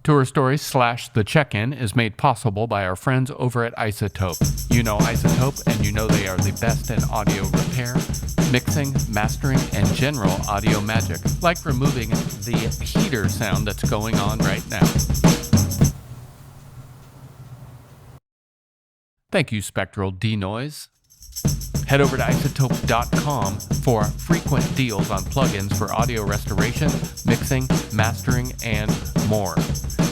Tour Stories / The Check-In is made possible by our friends over at Izotope. You know Izotope, and you know they are the best in audio repair, mixing, mastering, and general audio magic, like removing the heater sound that's going on right now. Thank you, Spectral Denoise. Head over to izotope.com for frequent deals on plugins for audio restoration, mixing, mastering, and more.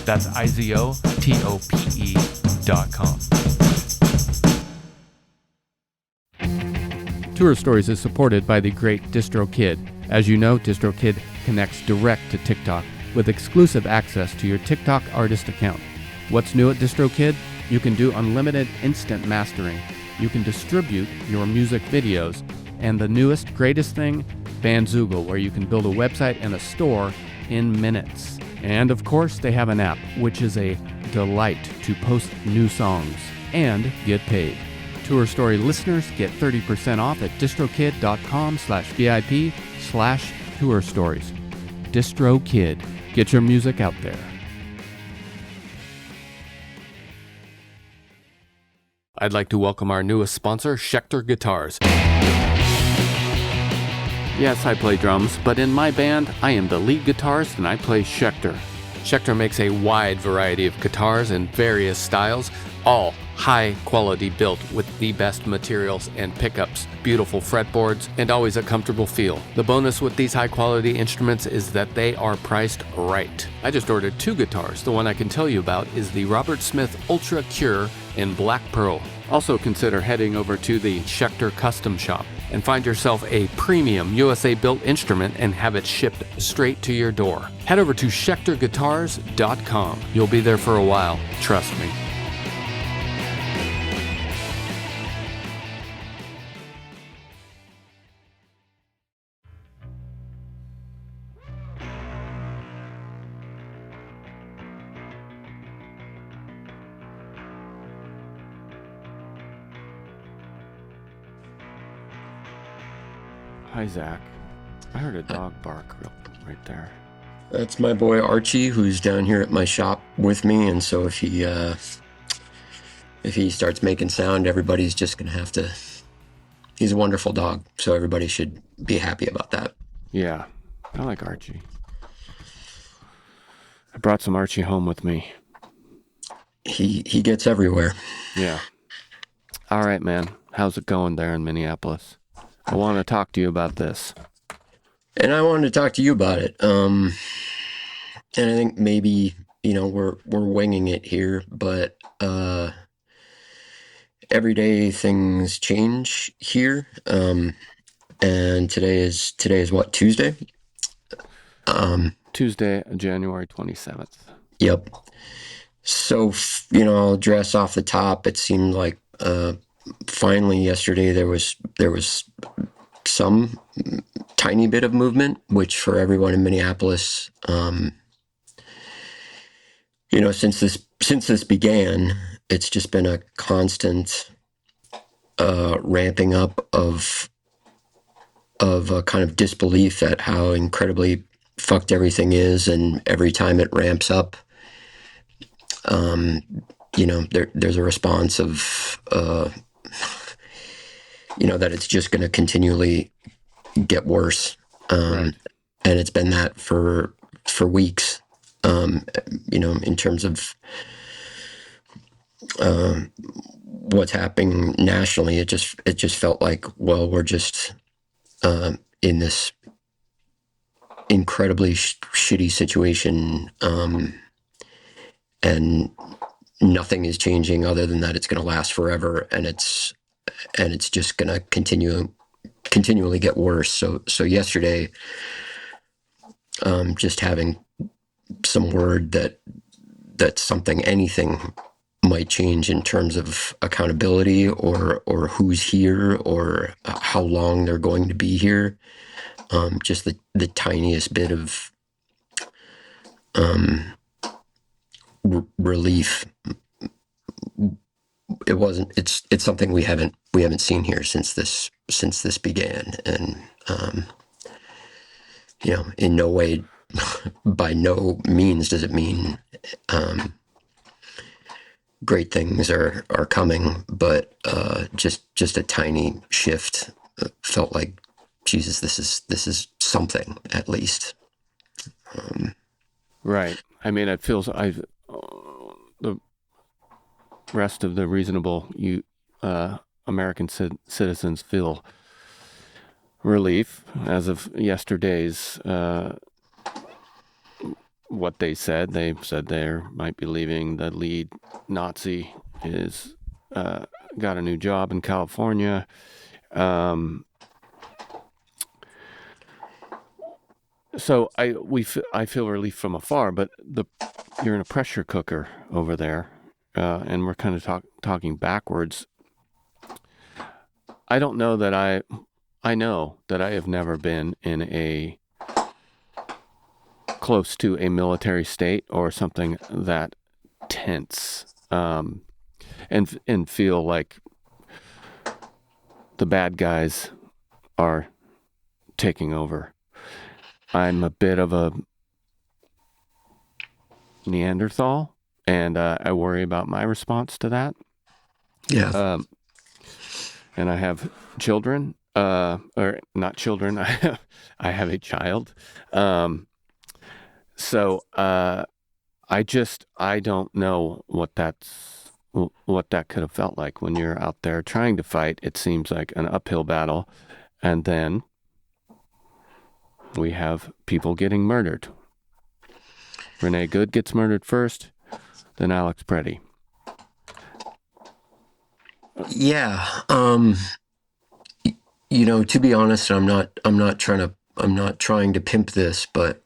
That's izotope.com. Tour Stories is supported by the great Distrokid. As you know, Distrokid connects direct to TikTok with exclusive access to your TikTok artist account. What's new at Distrokid? You can do unlimited instant mastering. You can distribute your music videos, and the newest, greatest thing, Bandzoogle, where you can build a website and a store in minutes. And of course, they have an app, which is a delight to post new songs and get paid. Tour Story listeners get 30% off at distrokid.com/VIP/Tour Stories. Distrokid. Get your music out there. I'd like to welcome our newest sponsor, Schecter Guitars. Yes, I play drums, but in my band, I am the lead guitarist and I play Schecter. Schecter makes a wide variety of guitars in various styles, all high quality built with the best materials and pickups, beautiful fretboards, and always a comfortable feel. The bonus with these high quality instruments is that they are priced right. I just ordered 2 guitars. The one I can tell you about is the Robert Smith Ultra Cure in Black Pearl. Also consider heading over to the Schecter Custom Shop and find yourself a premium USA-built instrument and have it shipped straight to your door. Head over to schecterguitars.com. You'll be there for a while, trust me. Hi, Zach. I heard a dog bark right there. That's my boy Archie, who's down here at my shop with me, and so if he starts making sound, everybody's just gonna have to. He's a wonderful dog, so everybody should be happy about that. Yeah, I like Archie. I brought some Archie home with me. He gets everywhere. Yeah. All right, man. How's it going there in Minneapolis? I want to talk to you about this. And I wanted to talk to you about it. And I think maybe, we're winging it here, but every day things change here. And today is what, Tuesday? Tuesday, January 27th. Yep. So, I'll address off the top. It seemed like finally yesterday there was some tiny bit of movement, which for everyone in Minneapolis, since this began, it's just been a constant ramping up of a kind of disbelief at how incredibly fucked everything is, and every time it ramps up, there's a response of that it's just going to continually get worse. Right. And it's been that for weeks, in terms of what's happening nationally. It just felt like, well, we're just in this incredibly shitty situation, and nothing is changing other than that it's going to last forever, and it's just going to continually get worse. So yesterday, just having some word that anything might change in terms of accountability or who's here or how long they're going to be here. Just the tiniest bit of relief. It's something we haven't seen here since this began, and in no way by no means does it mean great things are coming, but just a tiny shift felt like, Jesus, this is something at least. Right. I mean, it feels the rest of the reasonable American citizens feel relief as of yesterday's what they said. They said they might be leaving. The lead Nazi is got a new job in California. So I feel relief from afar, but you're in a pressure cooker over there, and we're kind of talking backwards. I don't know that I know that I have never been in a close to a military state or something that tense, and feel like the bad guys are taking over. I'm a bit of a Neanderthal, and I worry about my response to that. Yeah. And I have children, or not children. I have a child. So I don't know what that could have felt like when you're out there trying to fight. It seems like an uphill battle, and then we have people getting murdered. Renee Good gets murdered first, then Alex Pretti. Yeah. To be honest, I'm not trying to pimp this, but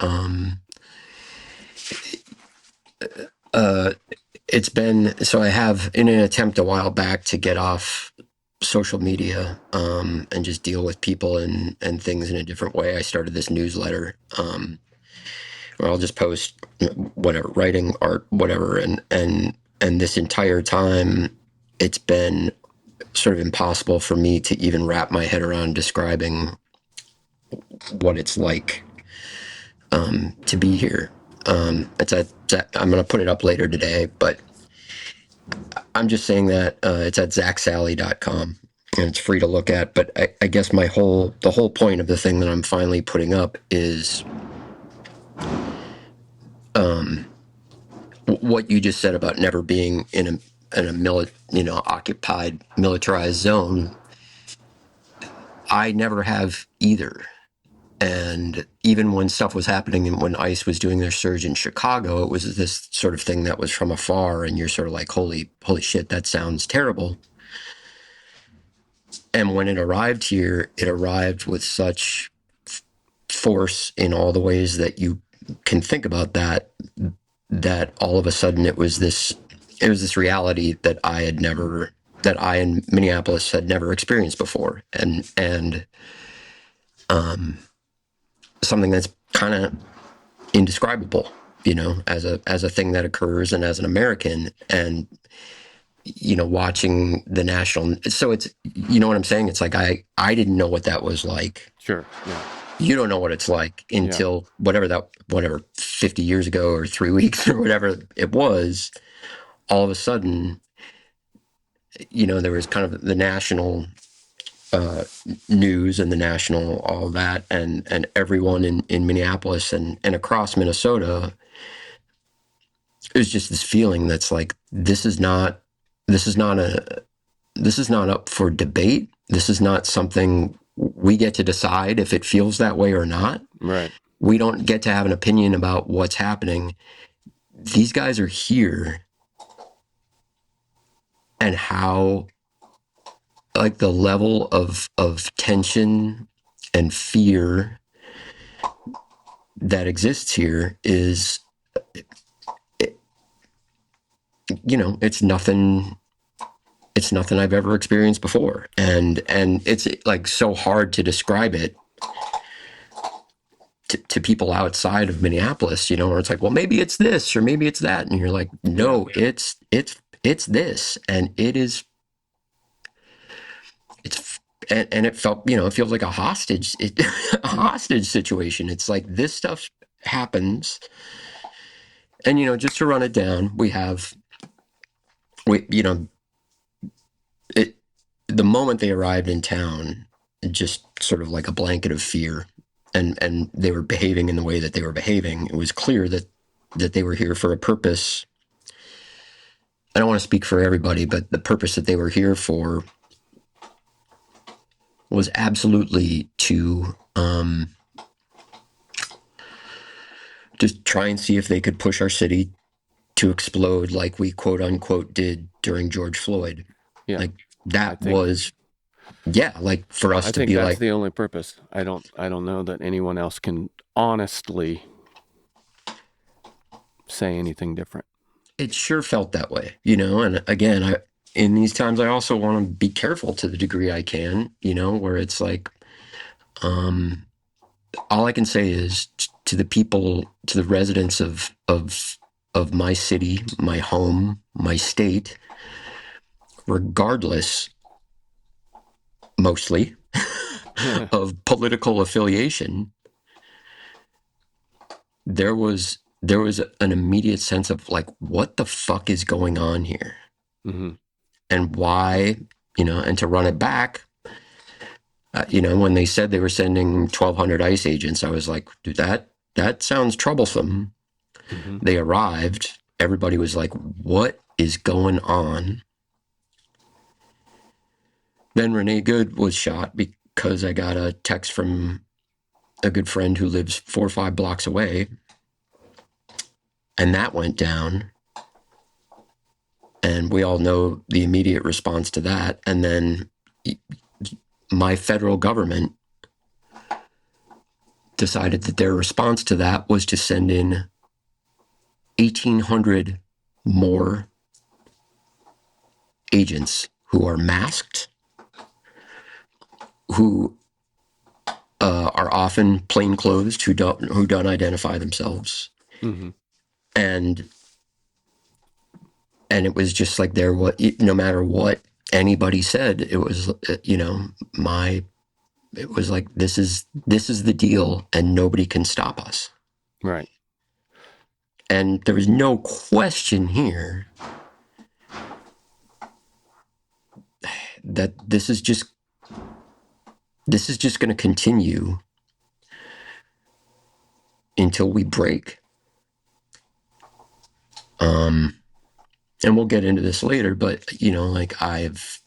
it's been, so I have, in an attempt a while back to get off social media and just deal with people and things in a different way, I started this newsletter where I'll just post whatever, writing, art, whatever, and this entire time it's been sort of impossible for me to even wrap my head around describing what it's like to be here. I'm going to put it up later today, but I'm just saying that it's at zaksally.com and it's free to look at. But I guess the whole point of the thing that I'm finally putting up is what you just said about never being in a occupied, militarized zone. I never have either. And even when stuff was happening and when ICE was doing their surge in Chicago, it was this sort of thing that was from afar, and you're sort of like, holy shit, that sounds terrible. And when it arrived here, it arrived with such force in all the ways that you can think about that all of a sudden it was this reality that I in Minneapolis had never experienced before. And something that's kind of indescribable, as a thing that occurs, and as an American, and watching the national. So it's, what I'm saying. It's like I didn't know what that was like. Sure. Yeah. You don't know what it's like until whatever 50 years ago or 3 weeks or whatever it was. All of a sudden, there was kind of the national news and the national all that, and everyone in Minneapolis and across Minnesota. It was just this feeling that's like, this is not up for debate. This is not something we get to decide if it feels that way or not. Right. We don't get to have an opinion about what's happening. These guys are here, and how, like, the level of tension and fear that exists here is, it's nothing I've ever experienced before. And it's like so hard to describe it to people outside of Minneapolis, where it's like, well, maybe it's this or maybe it's that. And you're like, no, it's this. And it's, and it felt, it feels like a hostage situation. It's like, this stuff happens. And, just to run it down, the moment they arrived in town, just sort of like a blanket of fear, and they were behaving in the way that they were behaving. It was clear that they were here for a purpose. I don't want to speak for everybody, but the purpose that they were here for was absolutely to just try and see if they could push our city to explode like we quote unquote did during George Floyd. Yeah. Like that was, like for us I to think be that's like the only purpose. I don't know that anyone else can honestly say anything different. It sure felt that way, and again, in these times, I also want to be careful to the degree I can, where it's like, all I can say is to the people, to the residents of my city, my home, my state, regardless, mostly, of political affiliation, there was an immediate sense of like, what the fuck is going on here? Mm-hmm. And why, and to run it back, when they said they were sending 1,200 ICE agents, I was like, dude, that sounds troublesome. Mm-hmm. They arrived. Everybody was like, what is going on? Then Renee Good was shot because I got a text from a good friend who lives 4 or 5 blocks away. And that went down. And we all know the immediate response to that. And then my federal government decided that their response to that was to send in 1,800 more agents who are masked, who are often plainclothes, who don't identify themselves, Mm-hmm. and it was just like no matter what anybody said, it was it was like this is the deal, and nobody can stop us. Right. And there was no question here that this is just going to continue until we break. And we'll get into this later, but like I've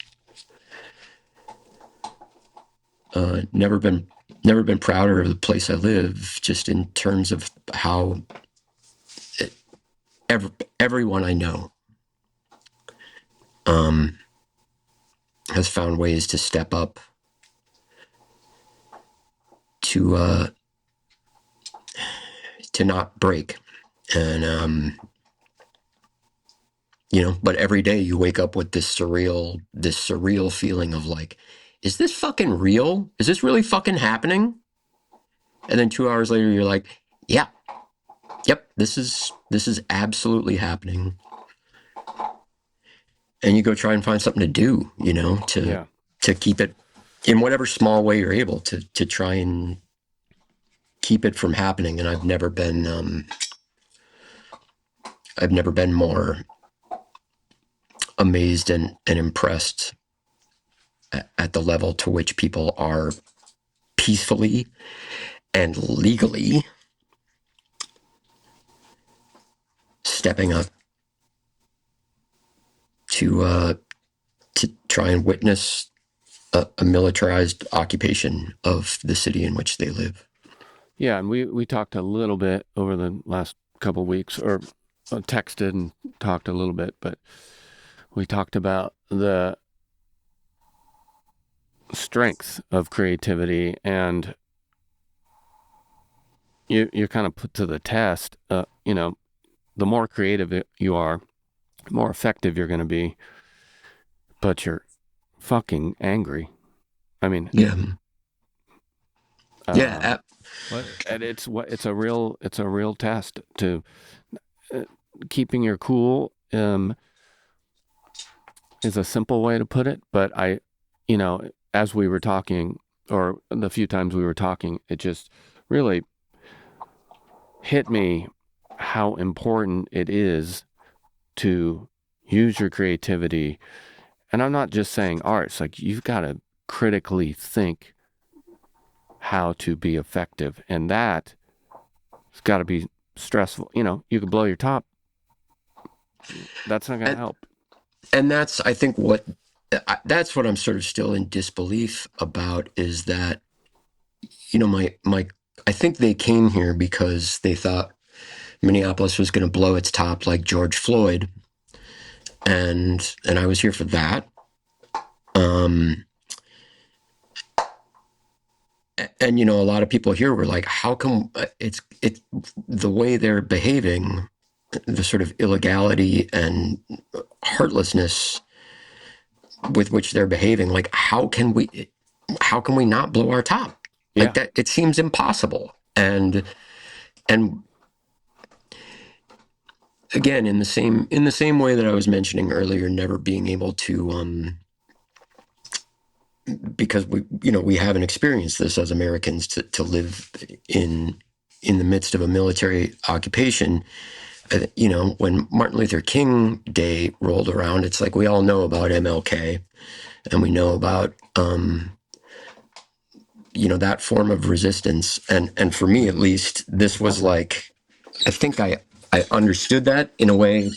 never been prouder of the place I live, just in terms of how everyone I know has found ways to step up to not break. And but every day you wake up with this surreal feeling of like, is this fucking real? Is this really fucking happening? And then 2 hours later you're like, yep, this is absolutely happening. And you go try and find something to do, to keep it in whatever small way you're able to try and keep it from happening. And I've never been more amazed and impressed at the level to which people are peacefully and legally stepping up to try and witness a militarized occupation of the city in which they live. Yeah, and we talked a little bit over the last couple of weeks, or texted and talked a little bit, but we talked about the strength of creativity, and you're kind of put to the test. The more creative you are, the more effective you're going to be, but you're fucking angry. I mean, yeah. And it's a real test to keeping your cool. Is a simple way to put it, but as we were talking, or the few times we were talking, it just really hit me how important it is to use your creativity. And I'm not just saying art. It's like you've got to critically think how to be effective. And that has got to be stressful. You know, you could blow your top. That's not going to And, help. and that's, I think, that's what I'm sort of still in disbelief about, is that, you know, I think they came here because they thought Minneapolis was going to blow its top like George Floyd. And I was here for that. And you know, a lot of people here were like, how come it's the way they're behaving, the sort of illegality and heartlessness with which they're behaving, like how can we not blow our top? Yeah. Like that, it seems impossible. And again, in the same way that I was mentioning earlier, never being able to because we haven't experienced this as Americans, to live in the midst of a military occupation. You know, when Martin Luther King Day rolled around, it's like we all know about MLK, and we know about that form of resistance. And for me, at least, this was like, I think I understood that in a way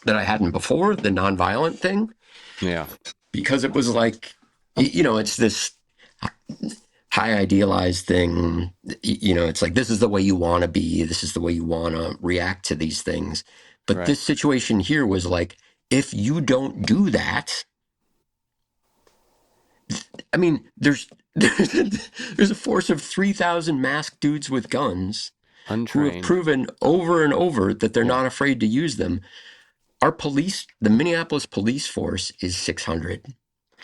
that I hadn't before, the nonviolent thing. Yeah. Because it was like, it's this high idealized thing. It's like, this is the way you want to be. This is the way you want to react to these things. But Right. this situation here was like, if you don't do that, I mean, there's a force of 3,000 masked dudes with guns who have Untrained. proven over and over that they're not afraid to use them. Our police, the Minneapolis police force, is 600.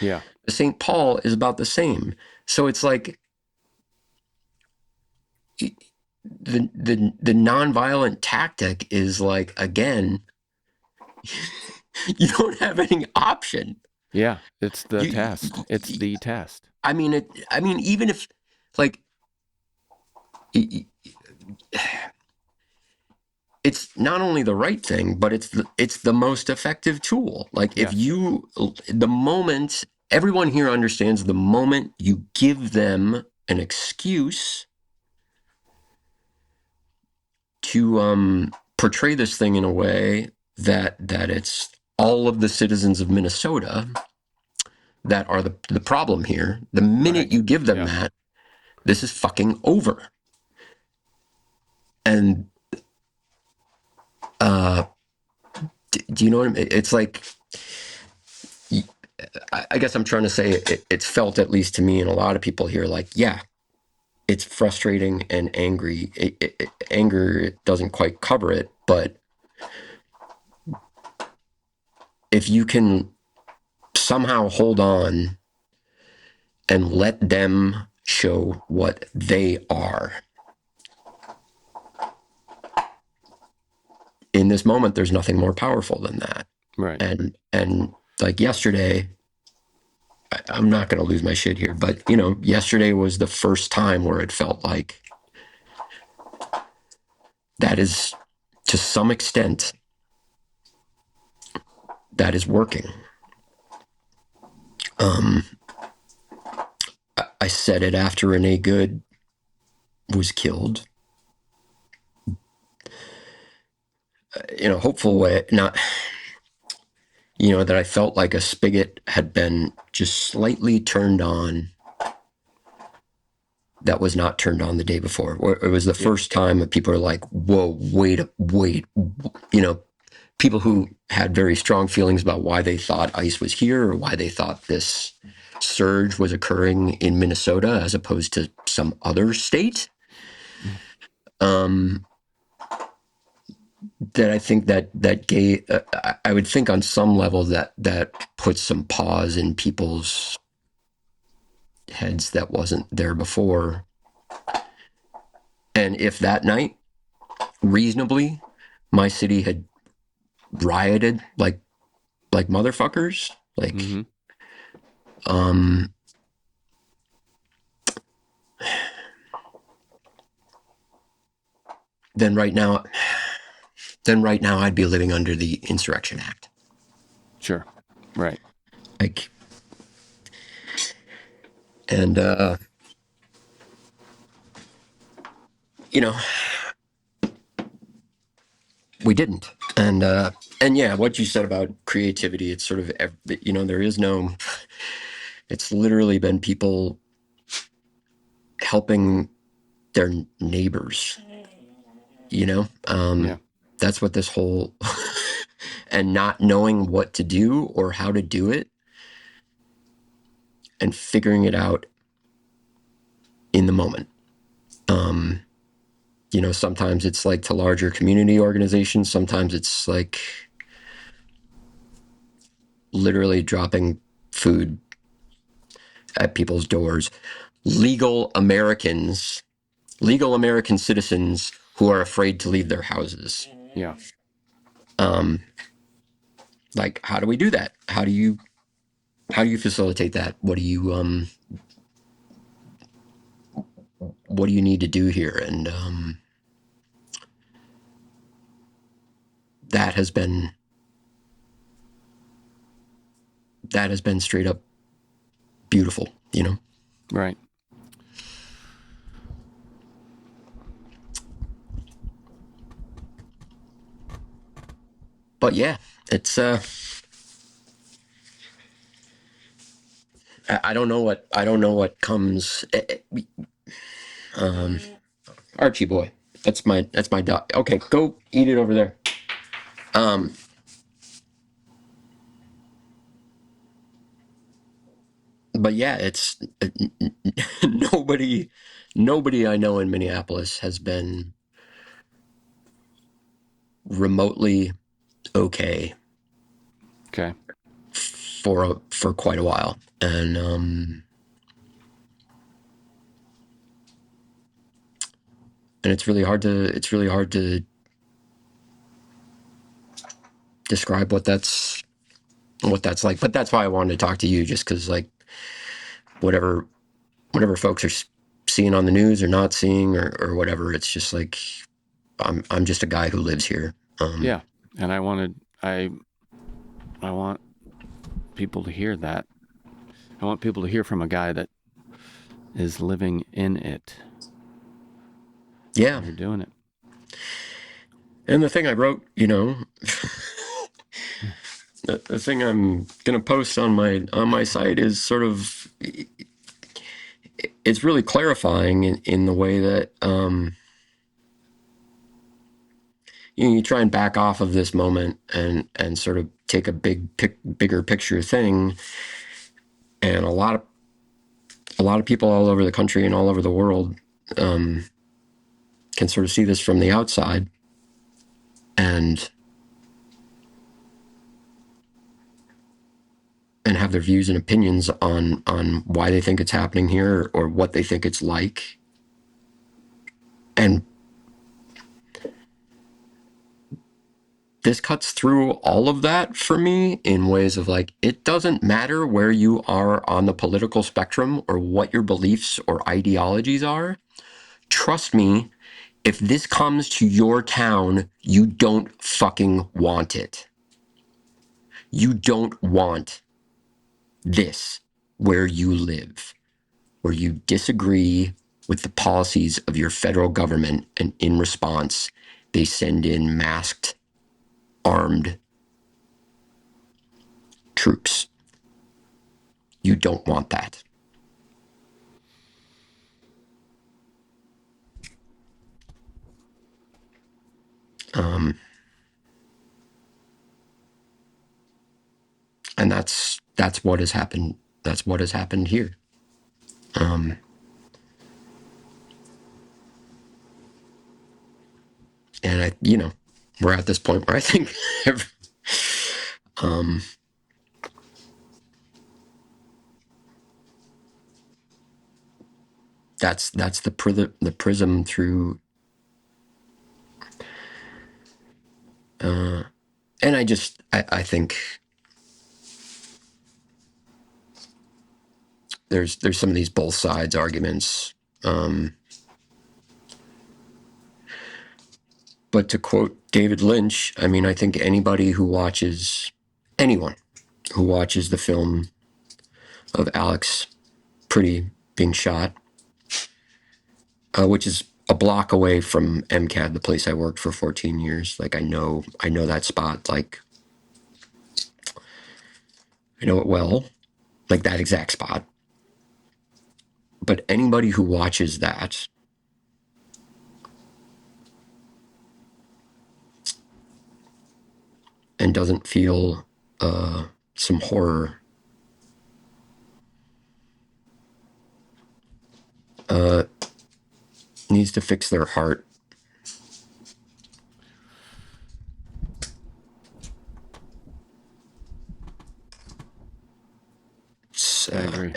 Yeah. The St. Paul is about the same. So it's like the nonviolent tactic is like, again, you don't have any option. Yeah. It's the test. It's the test. I mean, even if, like, it's not only the right thing, but it's the most effective tool. Like, if the moment, everyone here understands, the moment you give them an excuse to portray this thing in a way that it's all of the citizens of Minnesota that are the problem here, the minute you give them that, this is fucking over. And do you know what I mean? It's like, I guess I'm trying to say it's felt, at least to me and a lot of people here, like, yeah, it's frustrating and angry. Anger doesn't quite cover it, but if you can somehow hold on and let them show what they are, in this moment, there's nothing more powerful than that. Right. And like yesterday, I'm not going to lose my shit here, but yesterday was the first time where it felt like that is, to some extent, that is working. I said it after Renee Good was killed. In a hopeful way, not, that I felt like a spigot had been just slightly turned on that was not turned on the day before. It was the first time that people are like, whoa, wait, people who had very strong feelings about why they thought ICE was here, or why they thought this surge was occurring in Minnesota as opposed to some other state. That I think that gave, I would think on some level that puts some pause in people's heads that wasn't there before. And if that night, reasonably, my city had rioted like motherfuckers, like, then right now I'd be living under the Insurrection Act. Sure. Right. Like, and you know, we didn't. And yeah, what you said about creativity, it's sort of, you know, there is no, it's literally been people helping their neighbors, you know? Yeah. That's what this whole, and not knowing what to do or how to do it and figuring it out in the moment. You know, sometimes it's like to larger community organizations. Sometimes it's like literally dropping food at people's doors. Legal American citizens who are afraid to leave their houses. Yeah. Like, how do we do that? How do you facilitate that? What do you need to do here? And that has been straight up beautiful, you know? Right. But yeah, it's I don't know what comes. Archie boy, that's my dog. Okay, go eat it over there. But yeah, it's nobody I know in Minneapolis has been remotely okay Okay. for quite a while, and it's really hard to describe what that's like. But that's why I wanted to talk to you, just because like whatever folks are seeing on the news or not seeing or whatever, it's just like I'm just a guy who lives here. Yeah, and I want people to hear that. I want people to hear from a guy that is living in it. Yeah, You're doing it. and the thing I wrote, you know, the thing I'm gonna post on my site is sort of, it's really clarifying in the way that you try and back off of this moment and sort of take a bigger picture thing, and a lot of people all over the country and all over the world can sort of see this from the outside and have their views and opinions on why they think it's happening here or what they think it's like. And this cuts through all of that for me in ways of like, it doesn't matter where you are on the political spectrum or what your beliefs or ideologies are. Trust me, if this comes to your town, you don't fucking want it. You don't want this where you live, where you disagree with the policies of your federal government, and in response, they send in masked, armed troops. You don't want that. And that's what has happened. That's what has happened here. And we're at this point where I think that's the prism through. And I think there's some of these both sides arguments. But to quote David Lynch, I mean, I think anyone who watches the film of Alex Pretti being shot, which is a block away from MCAD, the place I worked for 14 years. Like I know that spot. Like I know it well, like that exact spot. But anybody who watches that and doesn't feel some horror needs to fix their heart. I agree.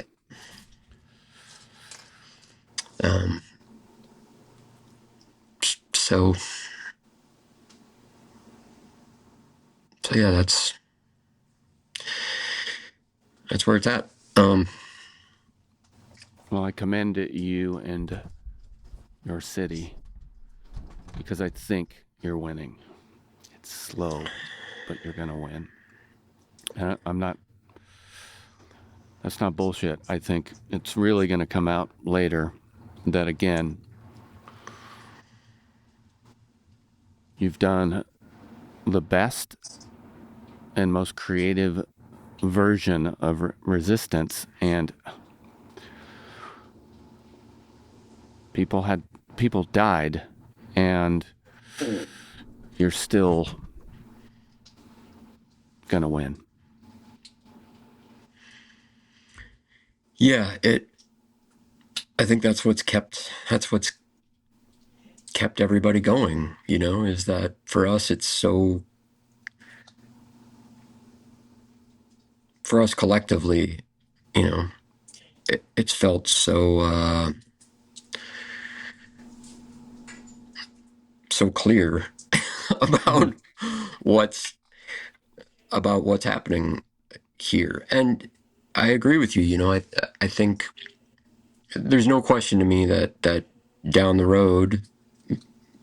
So yeah, that's where it's at. Well, I commend you and your city because I think you're winning. It's slow, but you're gonna win. And that's not bullshit. I think it's really gonna come out later that again, you've done the best and most creative version of resistance, and people died, and you're still gonna win. Yeah, I think that's what's kept everybody going, you know, is that for us it's so, for us collectively, you know, it's felt so so clear about what's happening here. And I agree with you, you know, I think there's no question to me that down the road,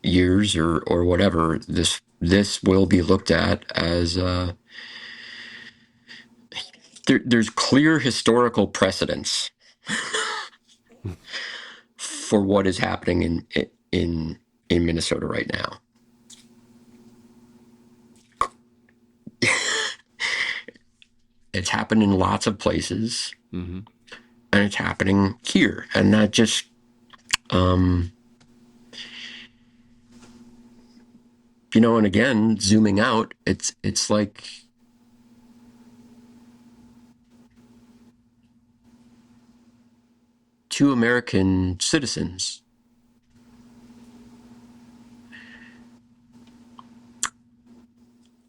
years or whatever, this will be looked at as there's clear historical precedence for what is happening in Minnesota right now. It's happened in lots of places, and it's happening here, and that just you know, and again, zooming out, it's like two American citizens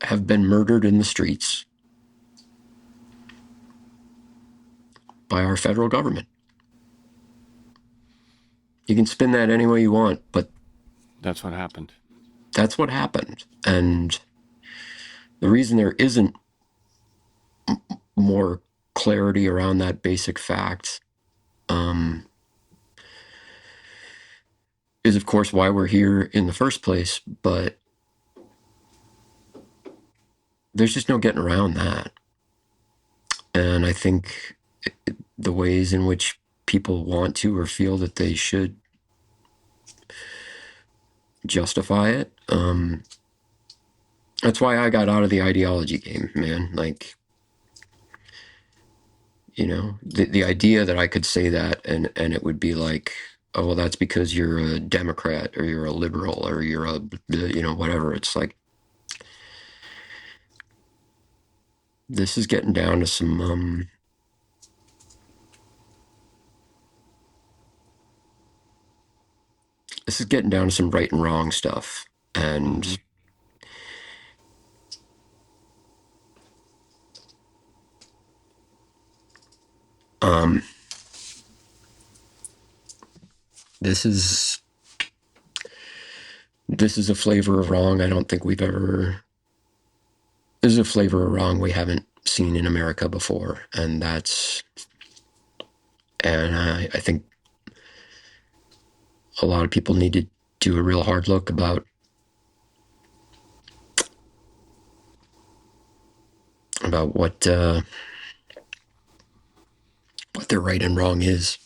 have been murdered in the streets by our federal government. You can spin that any way you want, but That's what happened. That's what happened. And the reason there isn't more clarity around that basic fact is, of course, why we're here in the first place. But there's just no getting around that. And I think the ways in which people want to or feel that they should justify it, that's why I got out of the ideology game, man. Like, you know, the idea that I could say that and it would be like, oh, well, that's because you're a Democrat or you're a liberal or you're a, you know, whatever. It's like, this is getting down to some right and wrong stuff. And this is a flavor of wrong I don't think we've ever. This is a flavor of wrong we haven't seen in America before, and I think a lot of people need to do a real hard look about about what their right and wrong is.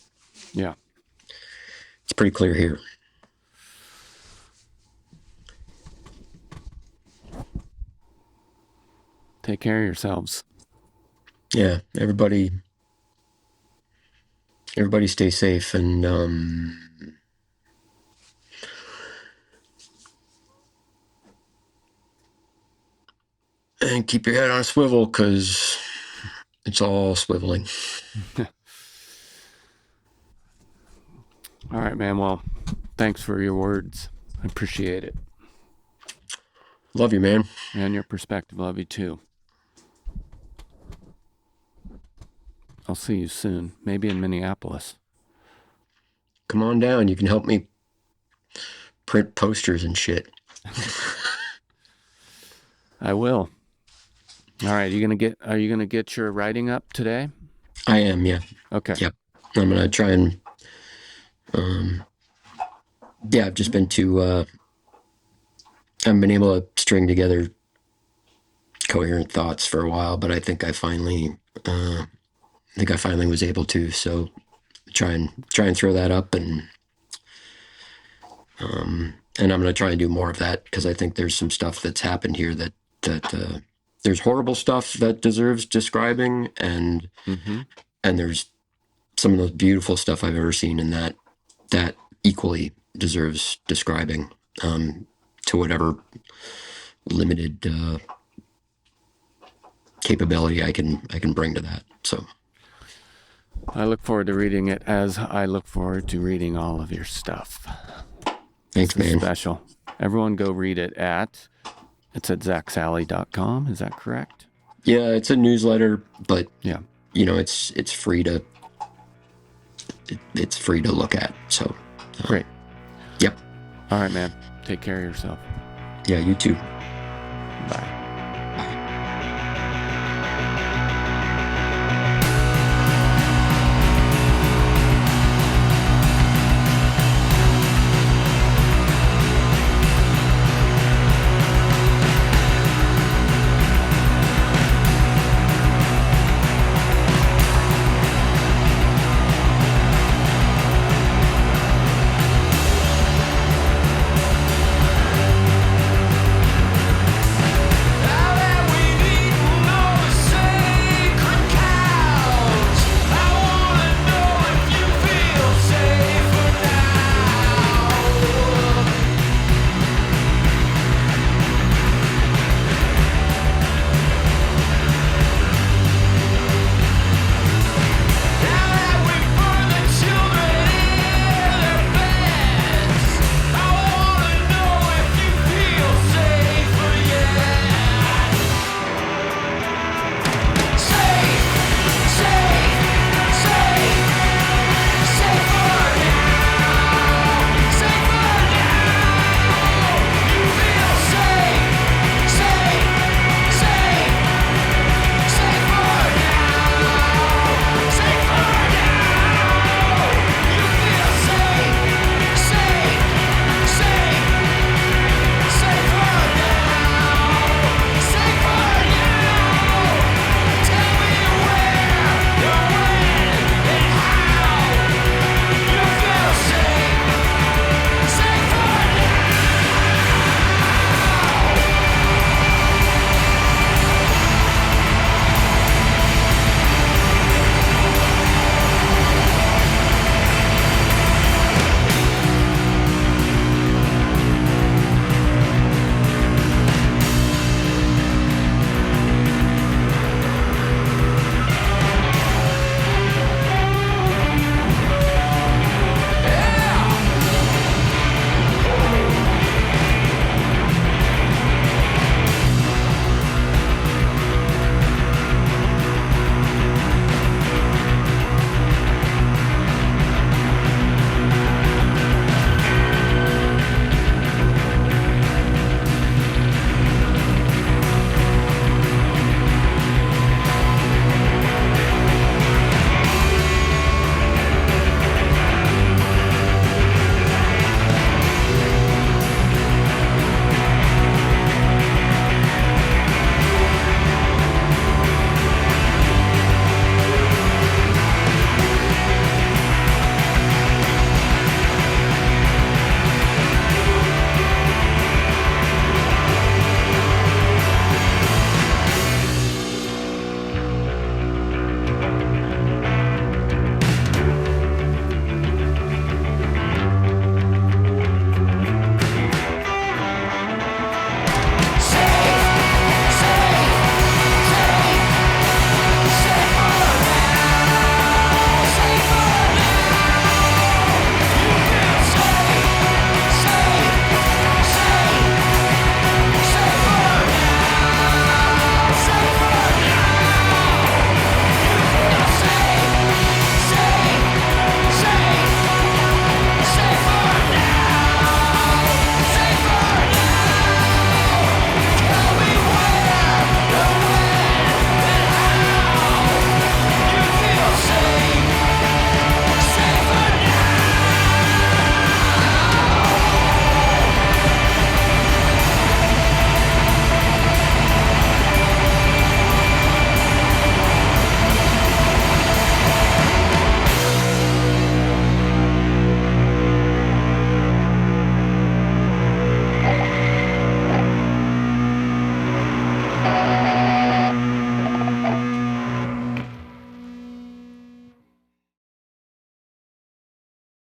Yeah. It's pretty clear here. Take care of yourselves. Yeah, everybody stay safe and keep your head on a swivel, because it's all swiveling. All right, man. Well, thanks for your words. I appreciate it. Love you, man. And your perspective. Love you too. I'll see you soon. Maybe in Minneapolis. Come on down. You can help me print posters and shit. I will. All right. Are you gonna get your writing up today? I am, yeah. Okay. Yep. I'm gonna try and I've just been too I haven't been able to string together coherent thoughts for a while, but I think I finally was able to. So try and throw that up, and I'm going to try and do more of that, because I think there's some stuff that's happened here that there's horrible stuff that deserves describing, and there's some of the beautiful stuff I've ever seen, and that equally deserves describing, to whatever limited capability I can bring to that. So I look forward to reading it, as I look forward to reading all of your stuff. Thanks, man. Special. Everyone go read it it's at zaksally.com. Is that correct? Yeah, it's a newsletter, but yeah, it's free to look at. So great. Yep. All right, man. Take care of yourself. Yeah, you too. Bye.